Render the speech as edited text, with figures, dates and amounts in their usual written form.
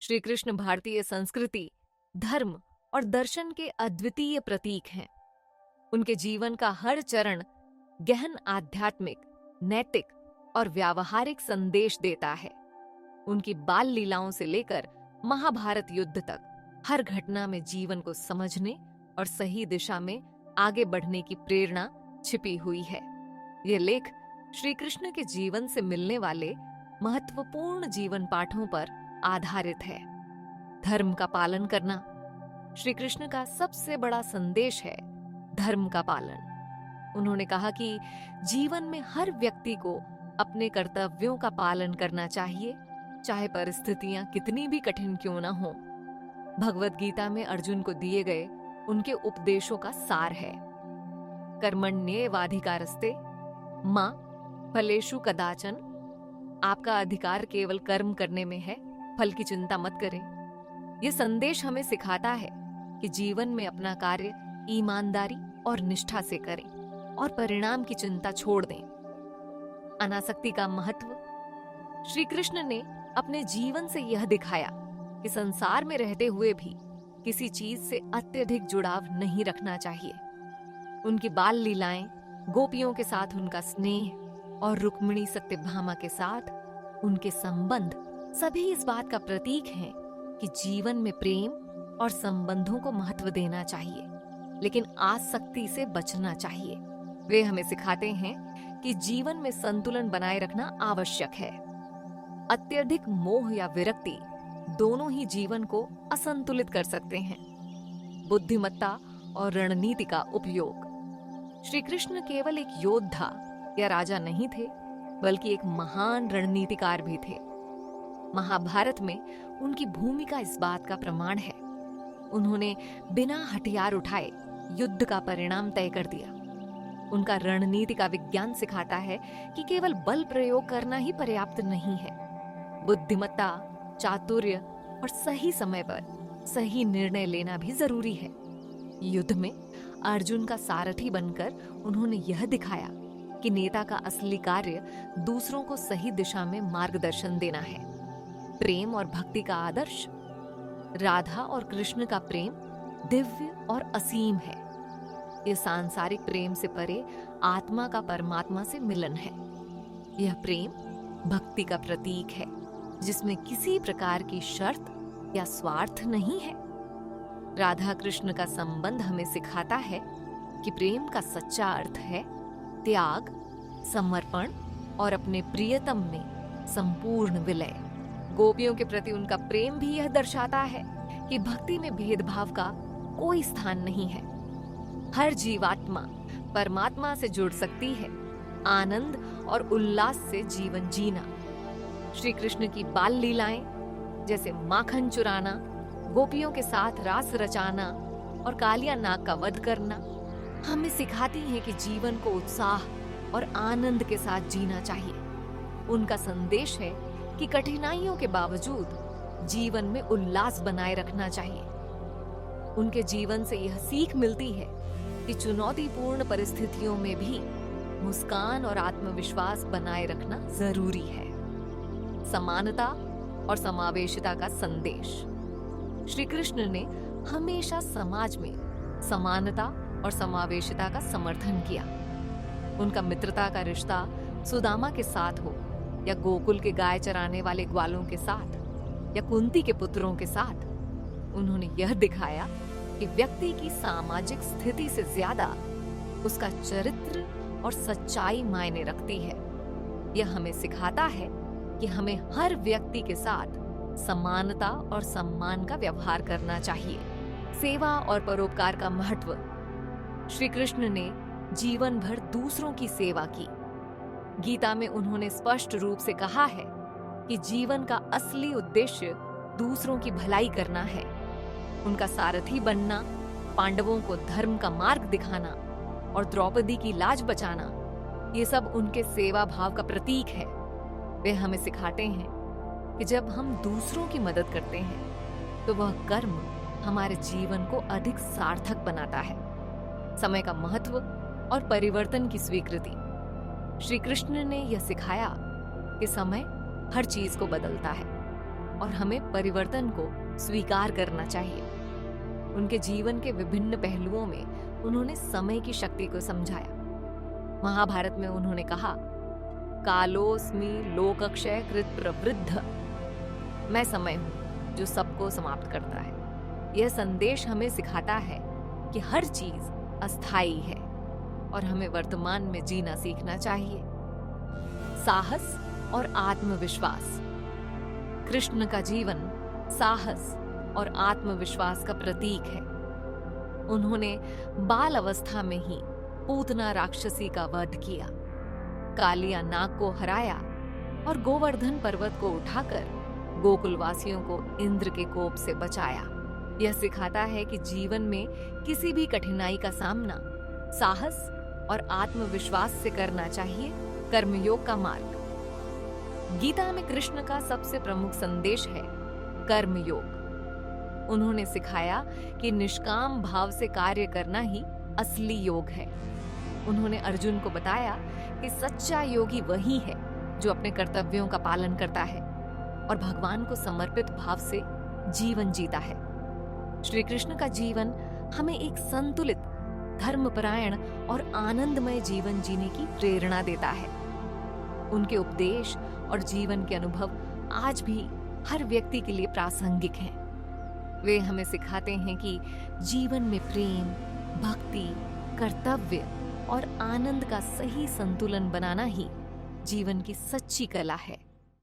श्री कृष्ण भारतीय संस्कृति, धर्म और दर्शन के अद्वितीय प्रतीक हैं। उनके जीवन का हर चरण गहन आध्यात्मिक, नैतिक और व्यावहारिक संदेश देता है। उनकी बाल लीलाओं से लेकर महाभारत युद्ध तक हर घटना में जीवन को समझने और सही दिशा में आगे बढ़ने की प्रेरणा छिपी हुई है। यह लेख श्री कृष्ण के जीवन से मिलने वाले महत्वपूर्ण जीवन पाठों पर आधारित है। धर्म का पालन करना श्री कृष्ण का सबसे बड़ा संदेश है। धर्म का पालन। उन्होंने कहा कि जीवन में हर व्यक्ति को अपने कर्तव्यों का पालन करना चाहिए, चाहे परिस्थितियां कितनी भी कठिन क्यों ना हो। भगवत गीता में अर्जुन को दिए गए उनके उपदेशों का सार है। कर्मण्येवाधिकारस्ते मा फलेषु कदाचन। आपका अधिकार केवल कर्म करने में है, फल की चिंता मत करें। यह संदेश हमें सिखाता है कि जीवन में अपना कार्य ईमानदारी और निष्ठा से करें और परिणाम की चिंता छोड़ दें। अनासक्ति का महत्व। श्री कृष्ण ने अपने जीवन से यह दिखाया कि संसार में रहते हुए भी किसी चीज से अत्यधिक जुड़ाव नहीं रखना चाहिए। उनकी बाल लीलाएं, गोपियों के साथ उनका स्नेह और रुक्मिणी सत्यभामा के साथ उनके संबंध सभी इस बात का प्रतीक हैं कि जीवन में प्रेम और संबंधों को महत्व देना चाहिए, लेकिन आसक्ति से बचना चाहिए। वे हमें सिखाते हैं कि जीवन में संतुलन बनाए रखना आवश्यक है। अत्यधिक मोह या विरक्ति दोनों ही जीवन को असंतुलित कर सकते हैं। बुद्धिमत्ता और रणनीति का उपयोग। श्री कृष्ण केवल एक योद्धा या राजा नहीं थे, बल्कि एक महान रणनीतिकार भी थे। महाभारत में उनकी भूमिका इस बात का प्रमाण है। उन्होंने बिना हथियार उठाए युद्ध का परिणाम तय कर दिया। उनका रणनीति का विज्ञान सिखाता है कि केवल बल प्रयोग करना ही पर्याप्त नहीं है। बुद्धिमत्ता, चातुर्य और सही समय पर सही निर्णय लेना भी जरूरी है। युद्ध में अर्जुन का सारथी बनकर उन्होंने यह दिखाया कि नेता का असली कार्य दूसरों को सही दिशा में मार्गदर्शन देना है। प्रेम और भक्ति का आदर्श। राधा और कृष्ण का प्रेम दिव्य और असीम है। यह सांसारिक प्रेम से परे आत्मा का परमात्मा से मिलन है। यह प्रेम भक्ति का प्रतीक है, जिसमें किसी प्रकार की शर्त या स्वार्थ नहीं है। राधा कृष्ण का संबंध हमें सिखाता है कि प्रेम का सच्चा अर्थ है त्याग, समर्पण और अपने प्रियतम में संपूर्ण विलय। गोपियों के प्रति उनका प्रेम भी यह दर्शाता है कि भक्ति में भेदभाव का कोई स्थान नहीं है। हर जीवात्मा परमात्मा से जुड़ सकती है। आनंद और उल्लास से जीवन जीना। श्री कृष्ण की बाल लीलाएं, जैसे माखन चुराना, गोपियों के साथ रास रचाना और कालिया नाग का वध करना, हमें सिखाती हैं कि जीवन को उत्साह और आनंद के साथ जीना चाहिए। उनका संदेश है कि कठिनाइयों के बावजूद जीवन में उल्लास बनाए रखना चाहिए। उनके जीवन से यह सीख मिलती है कि चुनौतीपूर्ण परिस्थितियों में भी मुस्कान और आत्मविश्वास बनाए रखना जरूरी है। समानता और समावेशिता का संदेश। श्री कृष्ण ने हमेशा समाज में समानता और समावेशिता का समर्थन किया। उनका मित्रता का रिश्ता सुदामा के साथ हो या गोकुल के गाय चराने वाले ग्वालों के साथ या कुंती के पुत्रों के साथ, उन्होंने यह दिखाया कि व्यक्ति की सामाजिक स्थिति से ज्यादा उसका चरित्र और सच्चाई मायने रखती है। यह हमें सिखाता है कि हमें हर व्यक्ति के साथ समानता और सम्मान का व्यवहार करना चाहिए। सेवा और परोपकार का महत्व। श्री कृष्ण ने जीवन भर दूसरों की सेवा की। गीता में उन्होंने स्पष्ट रूप से कहा है कि जीवन का असली उद्देश्य दूसरों की भलाई करना है। उनका सारथी बनना, पांडवों को धर्म का मार्ग दिखाना और द्रौपदी की लाज बचाना, ये सब उनके सेवा भाव का प्रतीक है। वे हमें सिखाते हैं कि जब हम दूसरों की मदद करते हैं तो वह कर्म हमारे जीवन को अधिक सार्थक बनाता है। समय का महत्व और परिवर्तन की स्वीकृति। श्री कृष्ण ने यह सिखाया कि समय हर चीज को बदलता है। और हमें परिवर्तन को स्वीकार करना चाहिए। उनके जीवन के विभिन्न पहलुओं में उन्होंने समय की शक्ति को समझाया। महाभारत में उन्होंने कहा, कालोस्मि लोकक्षय कृत प्रवृद्ध, मैं समय हूं जो सबको समाप्त करता है। यह संदेश हमें सिखाता है कि हर चीज अस्थायी है और हमें वर्तमान में जीना सीखना चाहिए। साहस और आत्मविश्वास। कृष्ण का जीवन साहस और आत्मविश्वास का प्रतीक है। उन्होंने बाल अवस्था में ही पूतना राक्षसी का वध किया, कालिया नाग को हराया और गोवर्धन पर्वत को उठाकर गोकुलवासियों को इंद्र के कोप से बचाया। यह सिखाता है कि जीवन में किसी भी कठिनाई का सामना साहस और आत्मविश्वास से करना चाहिए। कर्मयोग का मार्ग। गीता में कृष्ण का सबसे प्रमुख संदेश है कर्मयोग। उन्होंने सिखाया कि निष्काम भाव से कार्य करना ही असली योग है। उन्होंने अर्जुन को बताया कि सच्चा योगी वही है जो अपने कर्तव्यों का पालन करता है और भगवान को समर्पित भाव से जीवन जीता है। श्री कृष्ण का जीवन हमें एक संतुलित, धर्मपरायण और आनंदमय जीवन जीने की प्रेरणा देता है। उनके उपदेश और जीवन के अनुभव आज भी हर व्यक्ति के लिए प्रासंगिक हैं। वे हमें सिखाते हैं कि जीवन में प्रेम, भक्ति, कर्तव्य और आनंद का सही संतुलन बनाना ही जीवन की सच्ची कला है।